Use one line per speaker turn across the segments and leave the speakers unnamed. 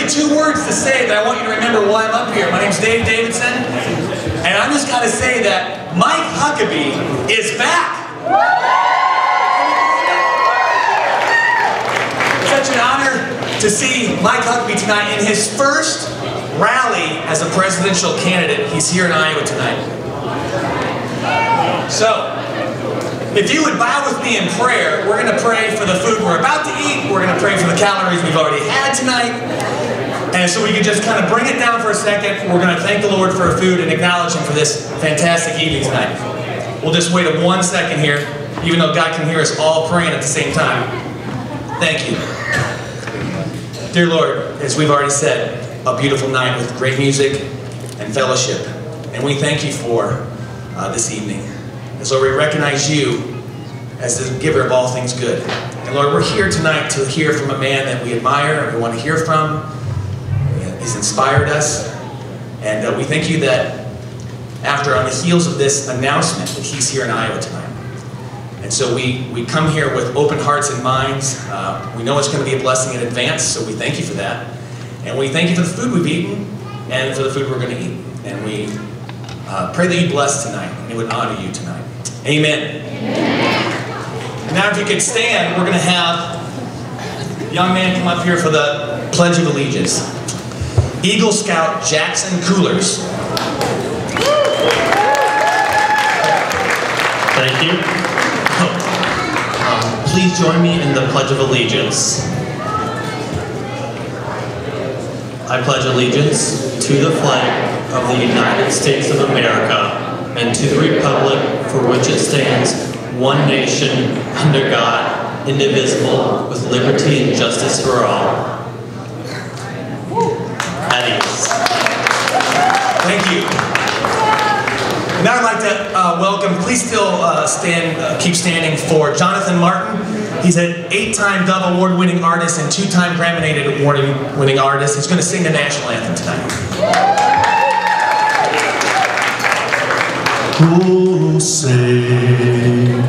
2 words to say that I want you to remember while I'm up here. My name's Dave Davidson, and I'm just going to say that Mike Huckabee is back. Such an honor to see Mike Huckabee tonight in his first rally as a presidential candidate. He's here in Iowa tonight. So, if you would bow with me in prayer, we're going to pray for the food we're about to eat. We're going to pray for the calories we've already had tonight. And so we can just kind of bring it down for a second. We're going to thank the Lord for our food and acknowledge Him for this fantastic evening tonight. We'll just wait 1 second here, even though God can hear us all praying at the same time. Thank you. Dear Lord, as we've already said, a beautiful night with great music and fellowship. And we thank you for this evening. And so we recognize you as the giver of all things good. And Lord, we're here tonight to hear from a man that we admire and we want to hear from. He's inspired us. And we thank you that after, on the heels of this announcement, that he's here in Iowa tonight. And so we come here with open hearts and minds. We know it's going to be a blessing in advance, so we thank you for that. And we thank you for the food we've eaten and for the food we're going to eat. And we pray that you bless tonight and we would honor you tonight. Amen. And now if you could stand, we're going to have a young man come up here for the Pledge of Allegiance. Eagle Scout Jackson Coolers.
Thank you. Please join me in the Pledge of Allegiance. I pledge allegiance to the flag of the United States of America and to the republic for which it stands, one nation, under God, indivisible, with liberty and justice for all. At ease.
Thank you. Now I'd like to welcome, please still keep standing for Jonathan Martin. He's an 8-time Dove Award-winning artist and 2-time Grammy-nominated award-winning artist. He's going to sing the national anthem tonight.
Oh, say,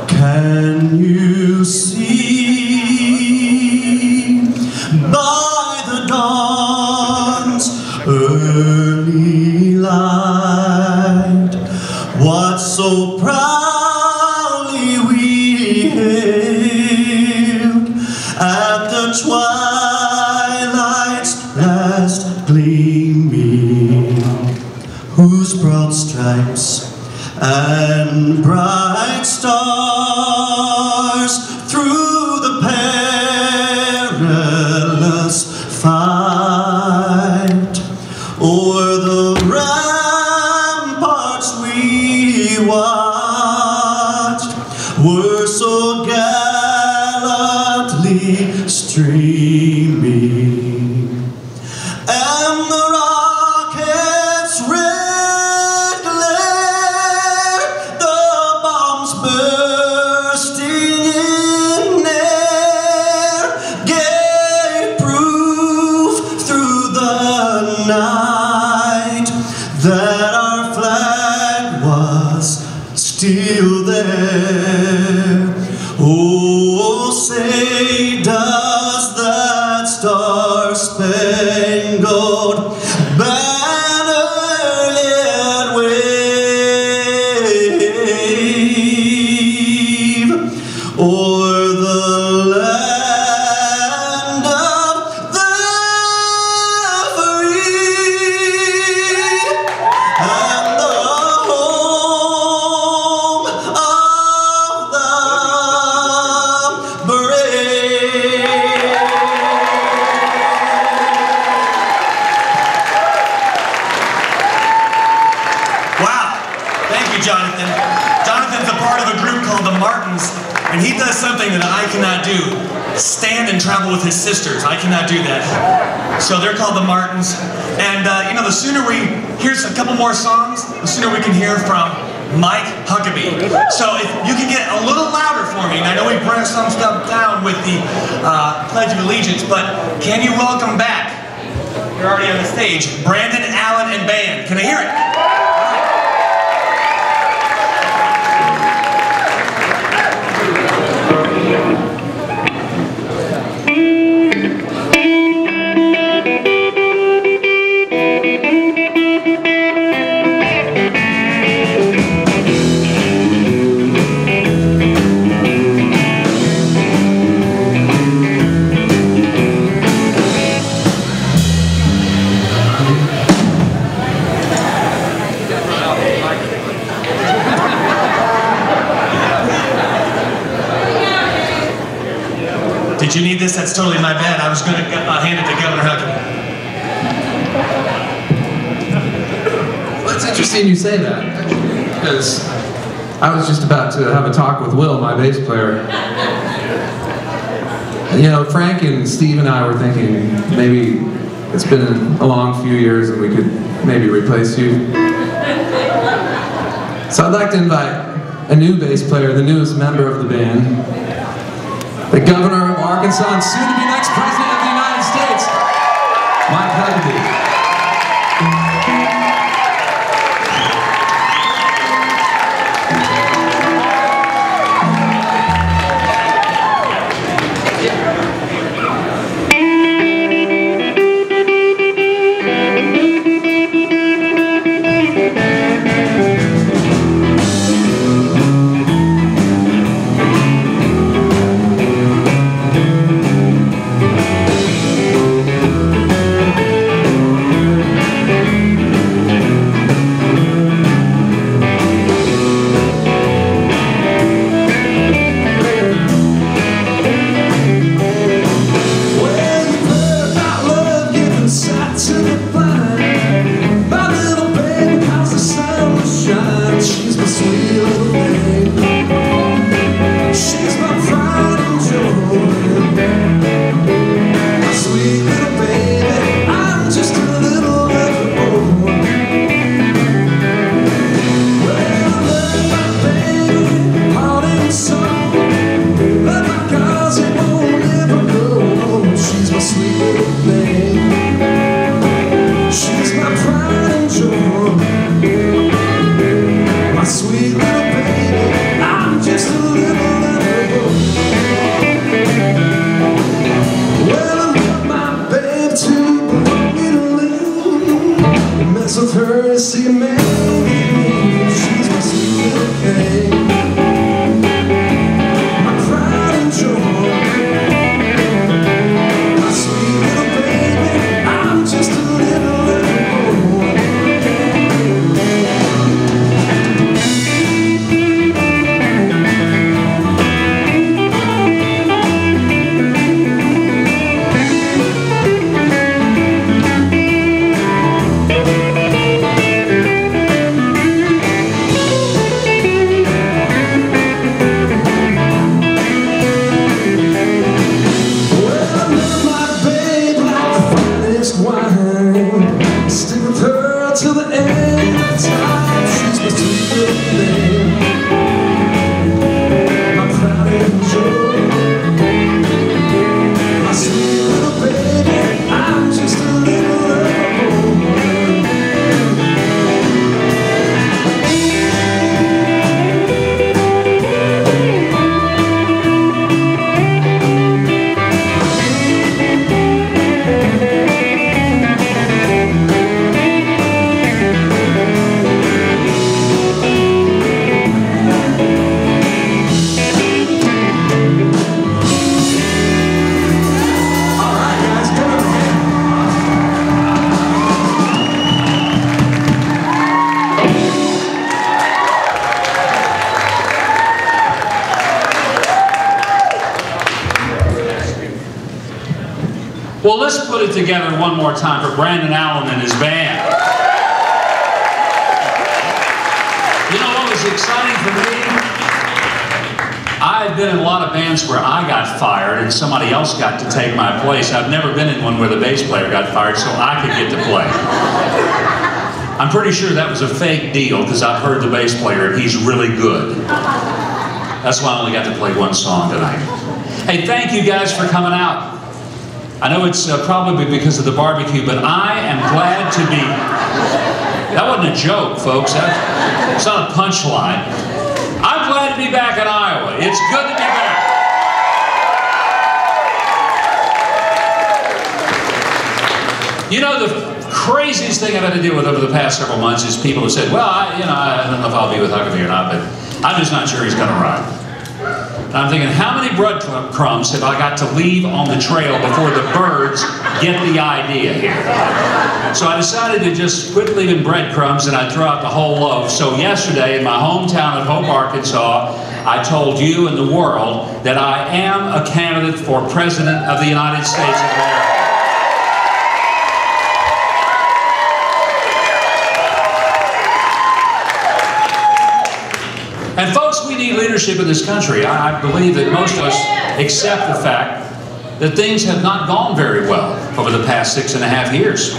can you see by the dawn's early light what so proudly we hailed at the twilight's last gleaming, whose broad stripes and bright stars through the perilous fight o'er the ramparts we watched were so gallantly streaming, and the rockets red glare, the bombs bursting in air, gave proof through the night that our flag was still there. Oh, say, does that star-spangled banner yet wave o'er the land of the free and the home of the brave?
Wow. Thank you, Jonathan. Jonathan's a part of a group called the Martins, and he does something that I cannot do. Stand and travel with his sisters. I cannot do that. So they're called the Martins. And, you know, the sooner here's a couple more songs, the sooner we can hear from Mike Huckabee. So if you can get a little louder for me, and I know we brought some stuff down with the Pledge of Allegiance, but can you welcome back, you're already on the stage, Brandon, Allen, and band. Can I hear it? Did you need this? That's totally my bad. I was going to hand it to Governor Huckabee.
Well, it's interesting you say that, because I was just about to have a talk with Will, my bass player. And, you know, Frank and Steve and I were thinking maybe it's been a long few years and we could maybe replace you. So I'd like to invite a new bass player, the newest member of the band, the Governor of Arkansas and soon to be next President of the United States, Huckabee. With her, see a man, she's my sweet little thing, my pride and joy, my sweet little baby. I'm just a little boy. Stick with her till the end of time. She's my sweet little thing, my pride and joy, my sweet little baby. I'm just a little
Well, let's put it together one more time for Brandon Allen and his band. You know what was exciting for me? I've been in a lot of bands where I got fired and somebody else got to take my place. I've never been in one where the bass player got fired so I could get to play. I'm pretty sure that was a fake deal because I've heard the bass player and he's really good. That's why I only got to play one song tonight. Hey, thank you guys for coming out. I know it's probably because of the barbecue, but I am glad to be... That wasn't a joke, folks. It's not a punchline. I'm glad to be back in Iowa. It's good to be back. You know, the craziest thing I've had to deal with over the past several months is people who said, well, I don't know if I'll be with Huckabee or not, but I'm just not sure he's going to ride. And I'm thinking, how many breadcrumbs have I got to leave on the trail before the birds get the idea here? So I decided to just quit leaving breadcrumbs and I'd throw out the whole loaf. So yesterday in my hometown of Hope, Arkansas, I told you and the world that I am a candidate for President of the United States of America. And folks, we need leadership in this country. I believe that most of us accept the fact that things have not gone very well over the past 6.5 years.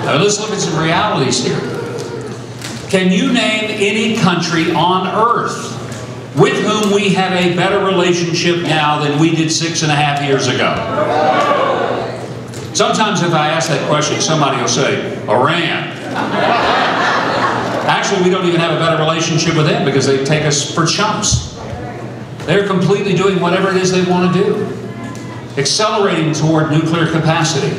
Now, let's look at some realities here. Can you name any country on earth with whom we have a better relationship now than we did 6.5 years ago? Sometimes if I ask that question, somebody will say, Iran. Actually, we don't even have a better relationship with them because they take us for chumps. They're completely doing whatever it is they want to do, accelerating toward nuclear capacity.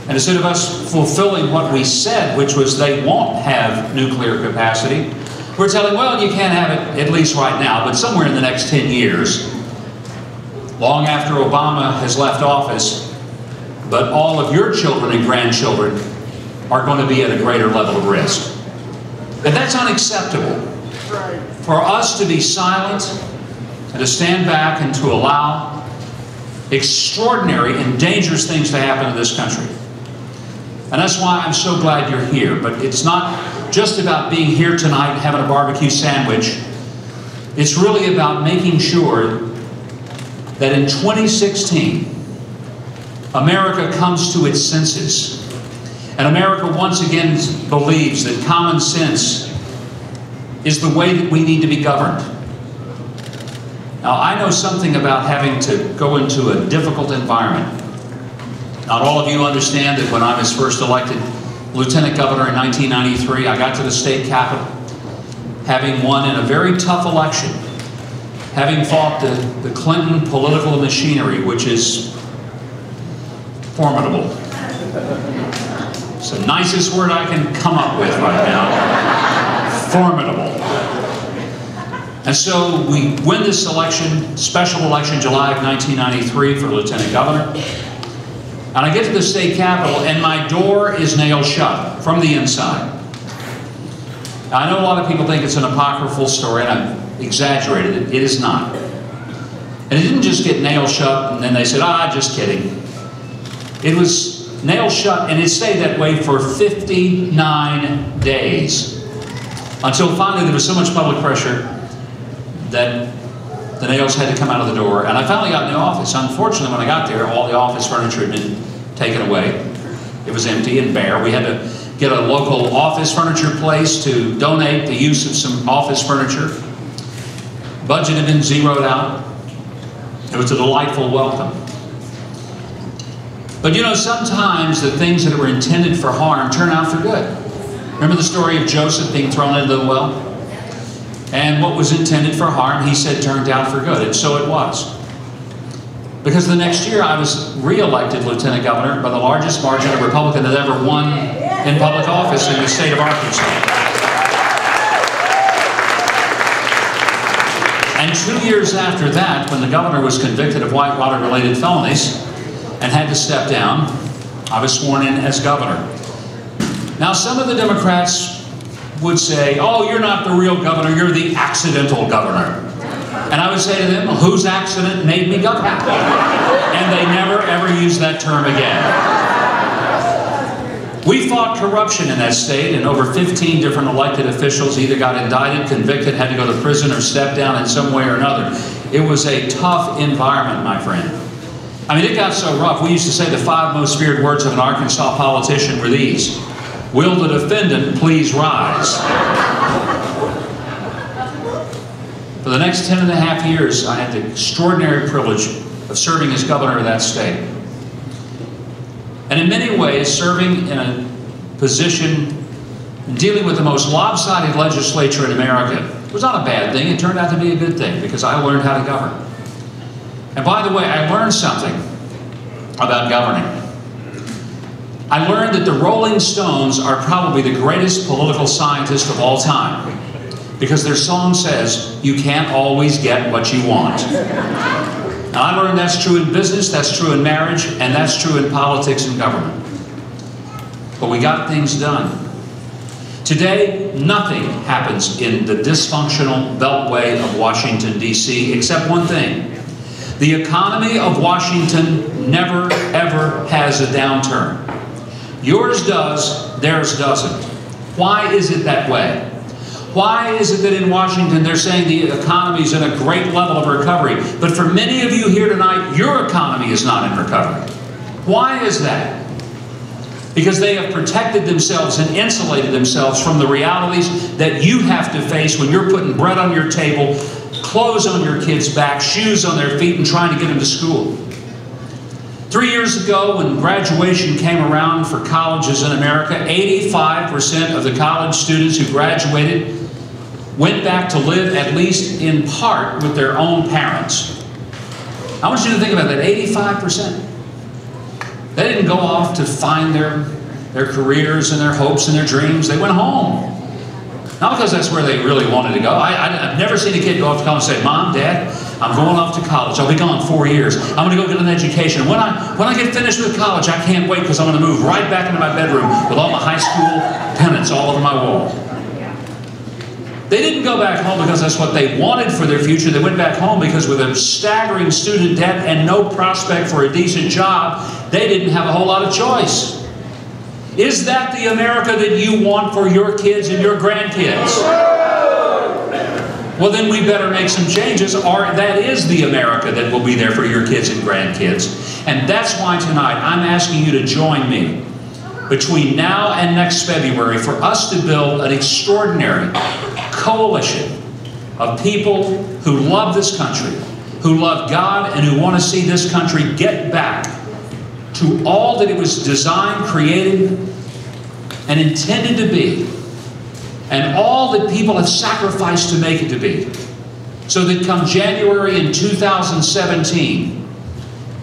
And instead of us fulfilling what we said, which was they won't have nuclear capacity, we're telling, well, you can't have it at least right now, but somewhere in the next 10 years, long after Obama has left office, but all of your children and grandchildren are going to be at a greater level of risk. And that's unacceptable. For us to be silent and to stand back and to allow extraordinary and dangerous things to happen in this country. And that's why I'm so glad you're here. But it's not just about being here tonight and having a barbecue sandwich. It's really about making sure that in 2016, America comes to its senses. And America once again believes that common sense is the way that we need to be governed. Now, I know something about having to go into a difficult environment. Not all of you understand that when I was first elected Lieutenant Governor in 1993, I got to the state capitol, having won in a very tough election, having fought the Clinton political machinery, which is formidable. It's the nicest word I can come up with right now. Formidable. And so we win this election, special election, July of 1993 for Lieutenant Governor. And I get to the state capitol and my door is nailed shut from the inside. Now, I know a lot of people think it's an apocryphal story and I've exaggerated it. It is not. And it didn't just get nailed shut and then they said, just kidding. It was nailed shut, and it stayed that way for 59 days. Until finally there was so much public pressure that the nails had to come out of the door, and I finally got in the office. Unfortunately, when I got there, all the office furniture had been taken away. It was empty and bare. We had to get a local office furniture place to donate the use of some office furniture. Budget had been zeroed out. It was a delightful welcome. But you know, sometimes the things that were intended for harm turn out for good. Remember the story of Joseph being thrown into the well? And what was intended for harm, he said, turned out for good. And so it was. Because the next year I was re-elected Lieutenant Governor by the largest margin a Republican had ever won in public office in the state of Arkansas. And 2 years after that, when the governor was convicted of Whitewater-related felonies, and had to step down, I was sworn in as governor. Now, some of the Democrats would say, oh, you're not the real governor, you're the accidental governor. And I would say to them, well, whose accident made me governor? And they never, ever used that term again. We fought corruption in that state, and over 15 different elected officials either got indicted, convicted, had to go to prison, or stepped down in some way or another. It was a tough environment, my friend. I mean, it got so rough. We used to say the 5 most feared words of an Arkansas politician were these: will the defendant please rise? For the next 10.5 years, I had the extraordinary privilege of serving as governor of that state. And in many ways, serving in a position dealing with the most lopsided legislature in America was not a bad thing. It turned out to be a good thing because I learned how to govern. And by the way, I learned something about governing. I learned that the Rolling Stones are probably the greatest political scientists of all time because their song says, you can't always get what you want. And I learned that's true in business, that's true in marriage, and that's true in politics and government. But we got things done. Today, nothing happens in the dysfunctional beltway of Washington, D.C., except one thing. The economy of Washington never, ever has a downturn. Yours does, theirs doesn't. Why is it that way? Why is it that in Washington they're saying the economy is in a great level of recovery, but for many of you here tonight, your economy is not in recovery? Why is that? Because they have protected themselves and insulated themselves from the realities that you have to face when you're putting bread on your table, clothes on your kids' back, shoes on their feet, and trying to get them to school. 3 years ago, when graduation came around for colleges in America, 85% of the college students who graduated went back to live, at least in part, with their own parents. I want you to think about that, 85%. They didn't go off to find their careers and their hopes and their dreams. They went home. Not because that's where they really wanted to go. I've never seen a kid go off to college and say, Mom, Dad, I'm going off to college. I'll be gone 4 years. I'm going to go get an education. When I get finished with college, I can't wait because I'm going to move right back into my bedroom with all my high school pennants all over my wall. They didn't go back home because that's what they wanted for their future. They went back home because with a staggering student debt and no prospect for a decent job, they didn't have a whole lot of choice. Is that the America that you want for your kids and your grandkids? Well, then we better make some changes, or that is the America that will be there for your kids and grandkids. And that's why tonight I'm asking you to join me between now and next February for us to build an extraordinary coalition of people who love this country, who love God, and who want to see this country get back to all that it was designed, created, and intended to be, and all that people have sacrificed to make it to be, so that come January in 2017,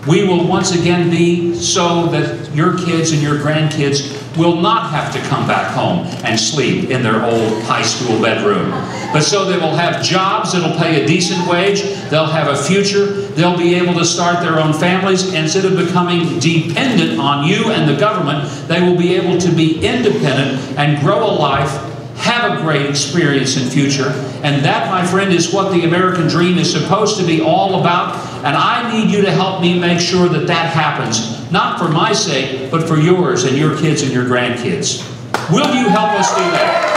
we will once again be so that your kids and your grandkids will not have to come back home and sleep in their old high school bedroom, but so they will have jobs that'll pay a decent wage, they'll have a future, they'll be able to start their own families. Instead of becoming dependent on you and the government, they will be able to be independent and grow a life, have a great experience in future. And that, my friend, is what the American dream is supposed to be all about. And I need you to help me make sure that that happens, not for my sake, but for yours and your kids and your grandkids. Will you help us do that?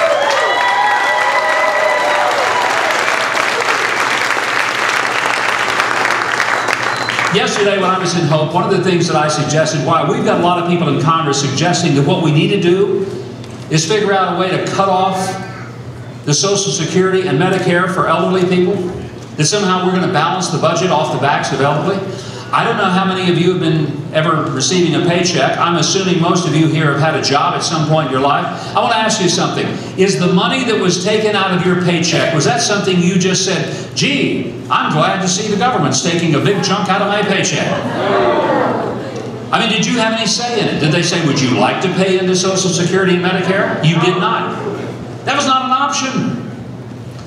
Yesterday when I was in Hope, one of the things that I suggested, why we've got a lot of people in Congress suggesting that what we need to do is figure out a way to cut off the Social Security and Medicare for elderly people, that somehow we're going to balance the budget off the backs of elderly. I don't know how many of you have been ever receiving a paycheck. I'm assuming most of you here have had a job at some point in your life. I want to ask you something. Is the money that was taken out of your paycheck, was that something you just said, gee, I'm glad to see the government's taking a big chunk out of my paycheck? I mean, did you have any say in it? Did they say, would you like to pay into Social Security and Medicare? You did not. That was not an option.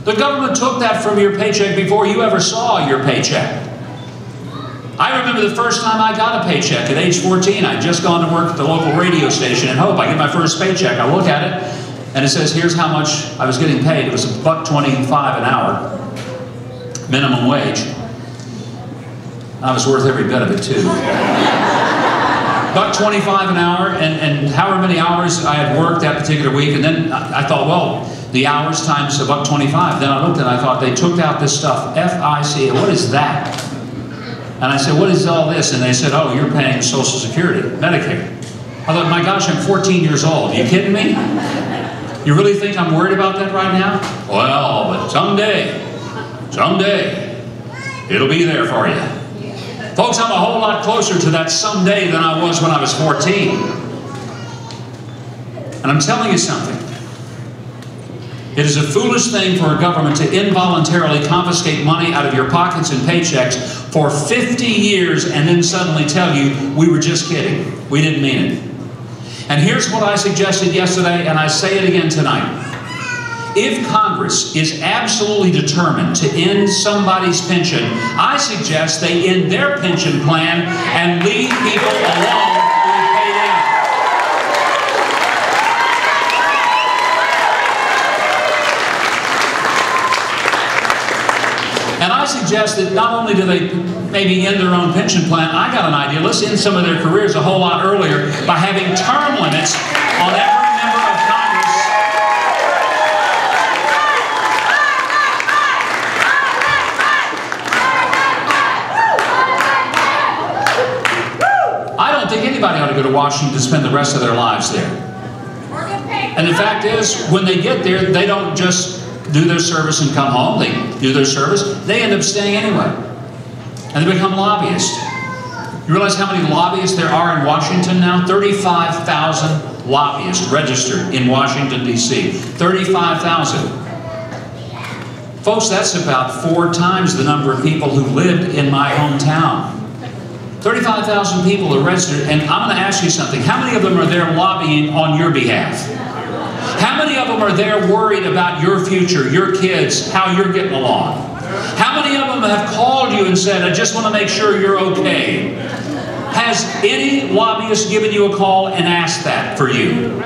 The government took that from your paycheck before you ever saw your paycheck. I remember the first time I got a paycheck at age 14. I'd just gone to work at the local radio station in Hope. I get my first paycheck. I look at it, and it says, here's how much I was getting paid. It was $1.25 an hour, minimum wage. I was worth every bit of it, too. $1.25 an hour, and however many hours I had worked that particular week, and then I thought, well, the hours times $1.25. Then I looked and I thought, they took out this stuff, FICA, what is that? And I said, what is all this? And they said, oh, you're paying Social Security, Medicare. I thought, my gosh, I'm 14 years old. Are you kidding me? You really think I'm worried about that right now? Well, but someday, it'll be there for you. Folks, I'm a whole lot closer to that someday than I was when I was 14. And I'm telling you something. It is a foolish thing for a government to involuntarily confiscate money out of your pockets and paychecks for 50 years and then suddenly tell you, we were just kidding. We didn't mean it. And here's what I suggested yesterday, and I say it again tonight. If Congress is absolutely determined to end somebody's pension, I suggest they end their pension plan and leave people alone who pay down. suggest that not only do they maybe end their own pension plan, I got an idea. Let's end some of their careers a whole lot earlier by having term limits on every member of Congress. I don't think anybody ought to go to Washington to spend the rest of their lives there. And the fact is, when they get there, they don't just do their service and come home. They do their service. They end up staying anyway. And they become lobbyists. You realize how many lobbyists there are in Washington now? 35,000 lobbyists registered in Washington, D.C. 35,000. Folks, that's about 4 times the number of people who lived in my hometown. 35,000 people are registered, and I'm going to ask you something. How many of them are there lobbying on your behalf? How many of them are there worried about your future, your kids, how you're getting along? How many of them have called you and said, I just want to make sure you're okay? Has any lobbyist given you a call and asked that for you?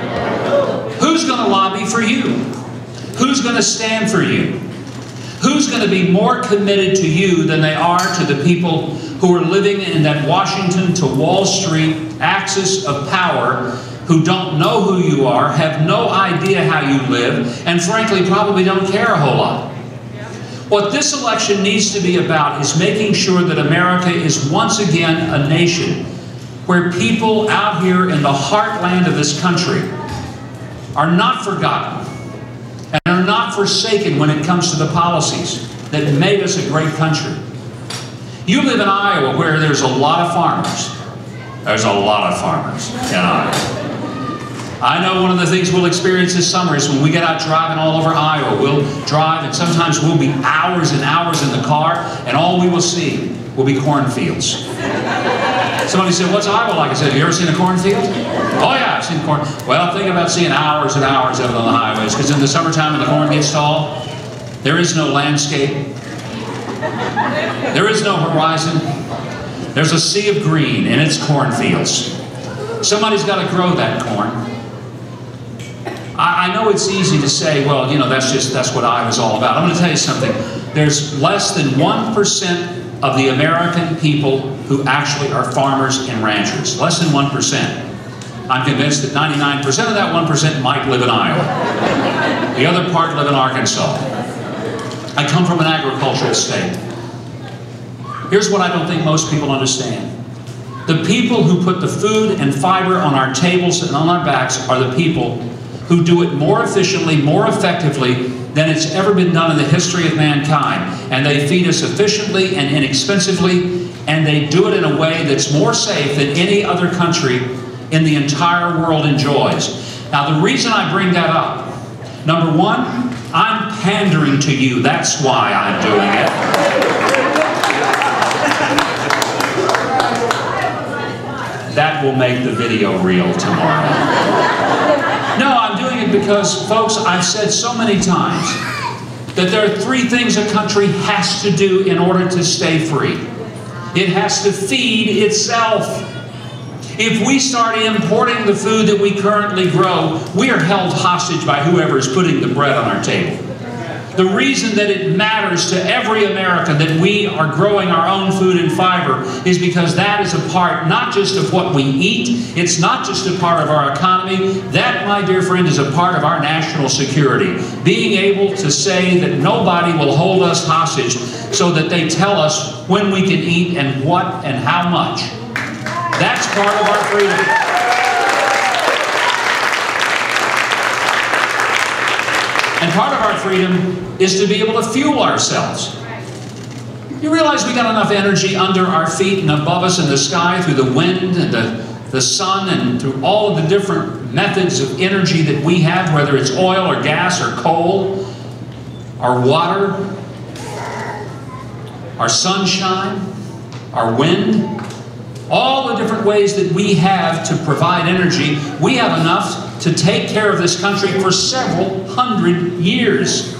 Who's going to lobby for you? Who's going to stand for you? Who's going to be more committed to you than they are to the people who are living in that Washington to Wall Street axis of power, who don't know who you are, have no idea how you live, and frankly probably don't care a whole lot? What this election needs to be about is making sure that America is once again a nation where people out here in the heartland of this country are not forgotten and are not forsaken when it comes to the policies that made us a great country. You live in Iowa where there's a lot of farmers. There's a lot of farmers in Iowa. I know one of the things we'll experience this summer is when we get out driving all over Iowa, we'll drive and sometimes we'll be hours and hours in the car and all we will see will be cornfields. Somebody said, what's Iowa like? I said, have you ever seen a cornfield? Oh yeah, I've seen corn. Well, think about seeing hours and hours of it on the highways, because in the summertime when the corn gets tall, there is no landscape. There is no horizon. There's a sea of green and it's cornfields. Somebody's got to grow that corn. I know it's easy to say, well, you know, that's what Iowa's all about. I'm going to tell you something. There's less than 1% of the American people who actually are farmers and ranchers. Less than 1%. I'm convinced that 99% of that 1% might live in Iowa. The other part live in Arkansas. I come from an agricultural state. Here's what I don't think most people understand. The people who put the food and fiber on our tables and on our backs are the people who do it more efficiently, more effectively than it's ever been done in the history of mankind. And they feed us efficiently and inexpensively, and they do it in a way that's more safe than any other country in the entire world enjoys. Now, the reason I bring that up, number one, I'm pandering to you. That's why I'm doing it. That will make the video reel tomorrow. No, I'm doing it because, folks, I've said so many times that there are 3 things a country has to do in order to stay free. It has to feed itself. If we start importing the food that we currently grow, we are held hostage by whoever is putting the bread on our table. The reason that it matters to every American that we are growing our own food and fiber is because that is a part not just of what we eat, it's not just a part of our economy, that, my dear friend, is a part of our national security. Being able to say that nobody will hold us hostage so that they tell us when we can eat and what and how much. That's part of our freedom. And part of our freedom is to be able to fuel ourselves. You realize we got enough energy under our feet and above us in the sky through the wind and the sun and through all of the different methods of energy that we have, whether it's oil or gas or coal, our water, our sunshine, our wind, all the different ways that we have to provide energy. We have enough to take care of this country for several hundred years.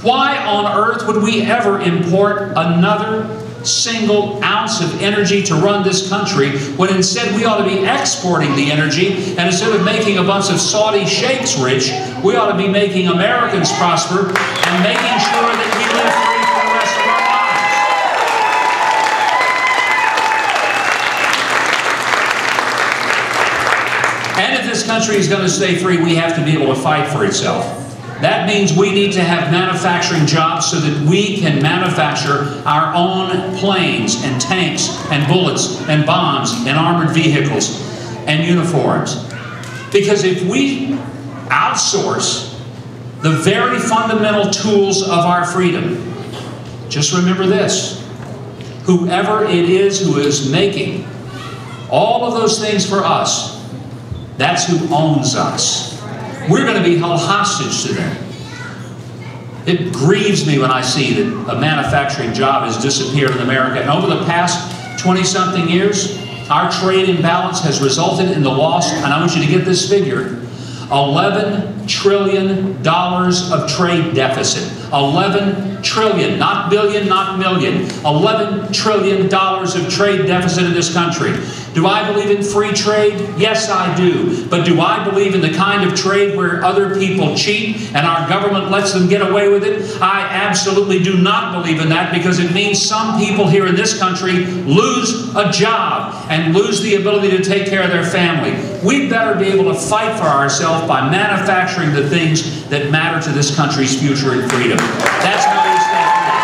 Why on earth would we ever import another single ounce of energy to run this country when instead we ought to be exporting the energy, and instead of making a bunch of Saudi sheikhs rich, we ought to be making Americans prosper and making sure that we live free for the rest of our lives? And if this country is going to stay free, we have to be able to fight for itself. That means we need to have manufacturing jobs so that we can manufacture our own planes and tanks and bullets and bombs and armored vehicles and uniforms. Because if we outsource the very fundamental tools of our freedom, just remember this: whoever it is who is making all of those things for us, that's who owns us. We're going to be held hostage to them. It grieves me when I see that a manufacturing job has disappeared in America. And over the past 20-something years, our trade imbalance has resulted in the loss, and I want you to get this figure, $11 trillion of trade deficit. 11 trillion, not billion, not million. $11 trillion of trade deficit in this country. Do I believe in free trade? Yes, I do. But do I believe in the kind of trade where other people cheat and our government lets them get away with it? I absolutely do not believe in that, because it means some people here in this country lose a job and lose the ability to take care of their family. We better be able to fight for ourselves by manufacturing the things that matter to this country's future and freedom. That's how we stay free.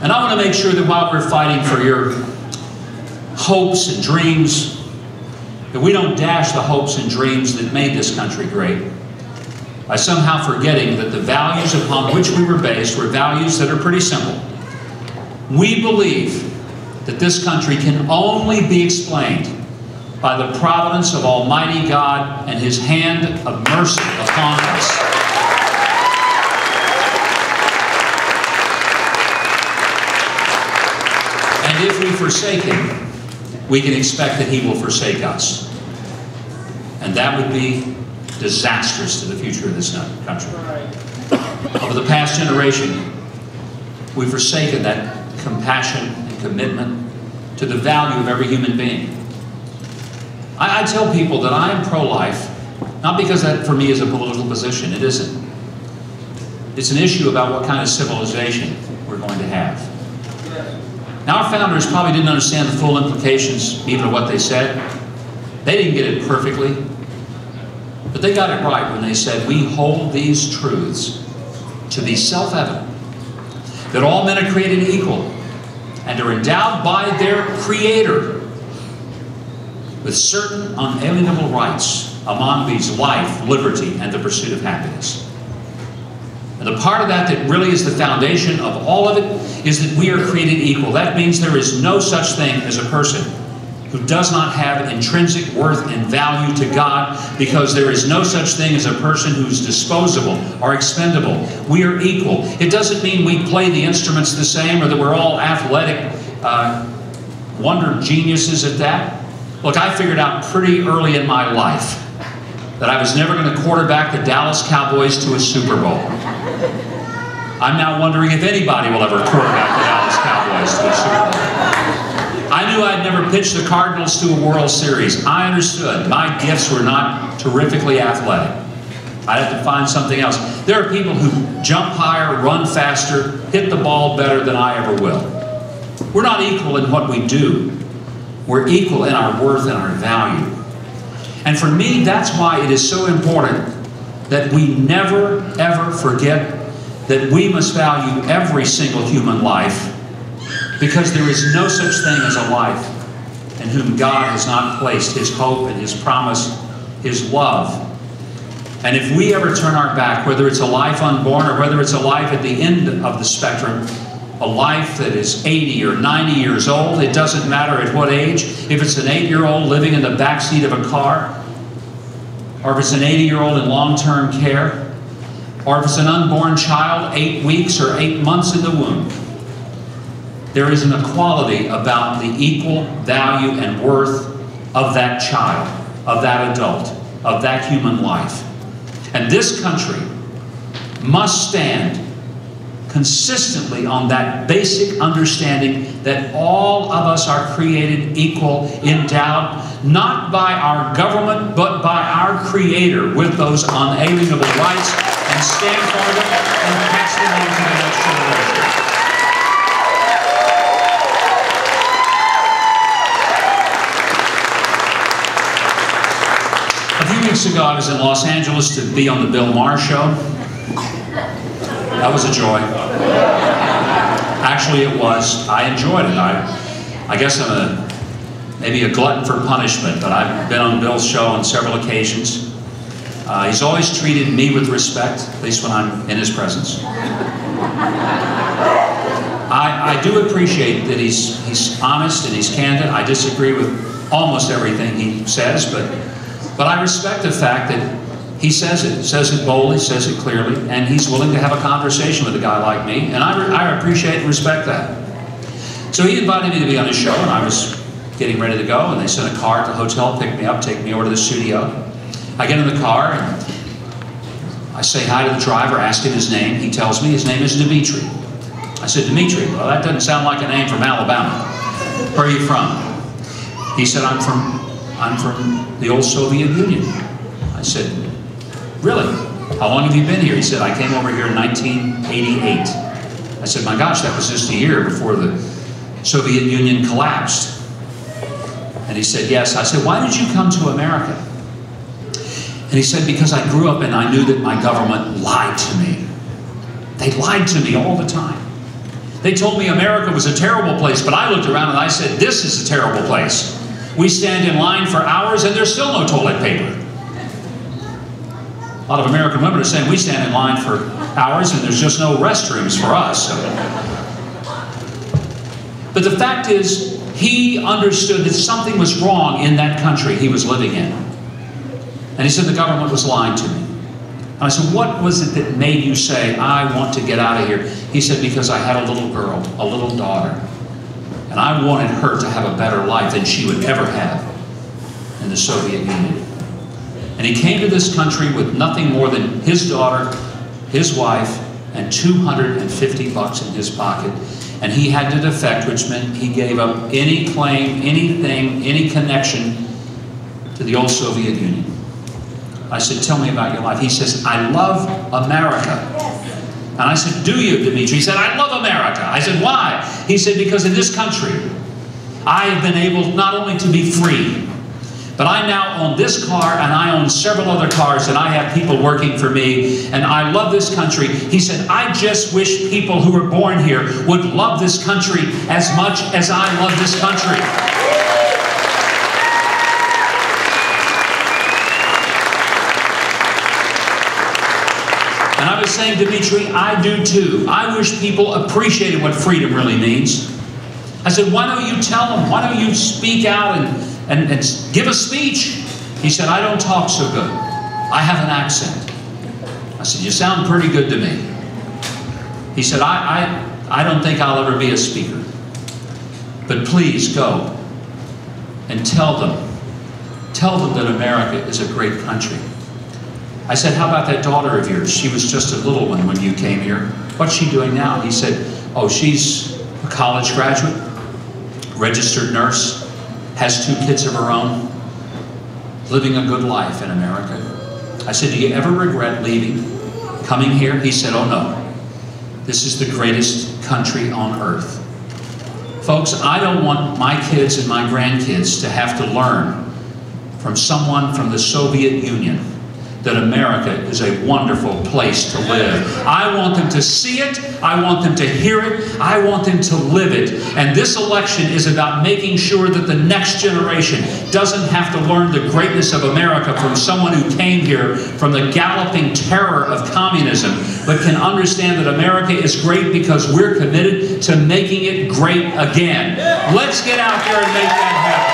And I want to make sure that while we're fighting for your hopes and dreams, that we don't dash the hopes and dreams that made this country great by somehow forgetting that the values upon which we were based were values that are pretty simple. We believe that this country can only be explained by the providence of Almighty God and His hand of mercy upon us. And if we forsake Him, we can expect that He will forsake us. And that would be disastrous to the future of this country. Over the past generation, we've forsaken that compassion and commitment to the value of every human being. I tell people that I am pro-life, not because that for me is a political position. It isn't. It's an issue about what kind of civilization we're going to have. Now, our founders probably didn't understand the full implications even of what they said. They didn't get it perfectly, but they got it right when they said, we hold these truths to be self-evident, that all men are created equal and are endowed by their Creator with certain unalienable rights, among these life, liberty, and the pursuit of happiness. And the part of that that really is the foundation of all of it is that we are created equal. That means there is no such thing as a person who does not have intrinsic worth and value to God, because there is no such thing as a person who's disposable or expendable. We are equal. It doesn't mean we play the instruments the same or that we're all athletic wonder geniuses at that. Look, I figured out pretty early in my life that I was never going to quarterback the Dallas Cowboys to a Super Bowl. I'm now wondering if anybody will ever quarterback the Dallas Cowboys to a Super Bowl. I knew I'd never pitch the Cardinals to a World Series. I understood my gifts were not terrifically athletic. I'd have to find something else. There are people who jump higher, run faster, hit the ball better than I ever will. We're not equal in what we do. We're equal in our worth and our value. And for me, that's why it is so important that we never, ever forget that we must value every single human life, because there is no such thing as a life in whom God has not placed His hope and His promise, His love. And if we ever turn our back, whether it's a life unborn or whether it's a life at the end of the spectrum, a life that is 80 or 90 years old, it doesn't matter at what age. If it's an 8-year-old living in the backseat of a car, or if it's an 80-year-old in long-term care, or if it's an unborn child, 8 weeks or 8 months in the womb, there is an equality about the equal value and worth of that child, of that adult, of that human life. And this country must stand consistently on that basic understanding that all of us are created equal, endowed, not by our government, but by our Creator with those unalienable rights, and stand for them and pass them on to the next generation. weeks ago, I was in Los Angeles to be on the Bill Maher show. That was a joy. Actually, it was. I enjoyed it. I guess I'm maybe a glutton for punishment, but I've been on Bill's show on several occasions. He's always treated me with respect, at least when I'm in his presence. I do appreciate that he's honest and he's candid. I disagree with almost everything he says, but I respect the fact that he says it boldly, says it clearly, and he's willing to have a conversation with a guy like me, and I appreciate and respect that. So he invited me to be on his show, and I was getting ready to go, and they sent a car at the hotel, picked me up, take me over to the studio. I get in the car, and I say hi to the driver, ask him his name. He tells me his name is Dimitri. I said, Dimitri, well, that doesn't sound like a name from Alabama. Where are you from? He said, I'm from the old Soviet Union. I said, really? How long have you been here? He said, I came over here in 1988. I said, my gosh, that was just a year before the Soviet Union collapsed. And he said, yes. I said, why did you come to America? And he said, because I grew up and I knew that my government lied to me. They lied to me all the time. They told me America was a terrible place, but I looked around and I said, this is a terrible place. We stand in line for hours and there's still no toilet paper. A lot of American women are saying we stand in line for hours and there's just no restrooms for us. But the fact is, he understood that something was wrong in that country he was living in. And he said the government was lying to me. And I said, what was it that made you say, I want to get out of here? He said, because I had a little girl, a little daughter. And I wanted her to have a better life than she would ever have in the Soviet Union. And he came to this country with nothing more than his daughter, his wife, and $250 in his pocket. And he had to defect, which meant he gave up any claim, anything, any connection to the old Soviet Union. I said, tell me about your life. He says, I love America. And I said, do you, Dimitri? He said, I love America. I said, why? He said, because in this country, I have been able not only to be free, but I now own this car and I own several other cars and I have people working for me and I love this country. He said, I just wish people who were born here would love this country as much as I love this country. And I was saying, Dimitri, I do too. I wish people appreciated what freedom really means. I said, why don't you tell them? Why don't you speak out and give a speech? He said, I don't talk so good. I have an accent. I said, you sound pretty good to me. He said, I don't think I'll ever be a speaker. But please go and tell them that America is a great country. I said, how about that daughter of yours? She was just a little one when you came here. What's she doing now? He said, oh, she's a college graduate, registered nurse, has 2 kids of her own, living a good life in America. I said, do you ever regret leaving, coming here? He said, oh no, this is the greatest country on earth. Folks, I don't want my kids and my grandkids to have to learn from someone from the Soviet Union that America is a wonderful place to live. I want them to see it, I want them to hear it, I want them to live it. And this election is about making sure that the next generation doesn't have to learn the greatness of America from someone who came here from the galloping terror of communism, but can understand that America is great because we're committed to making it great again. Let's get out there and make that happen.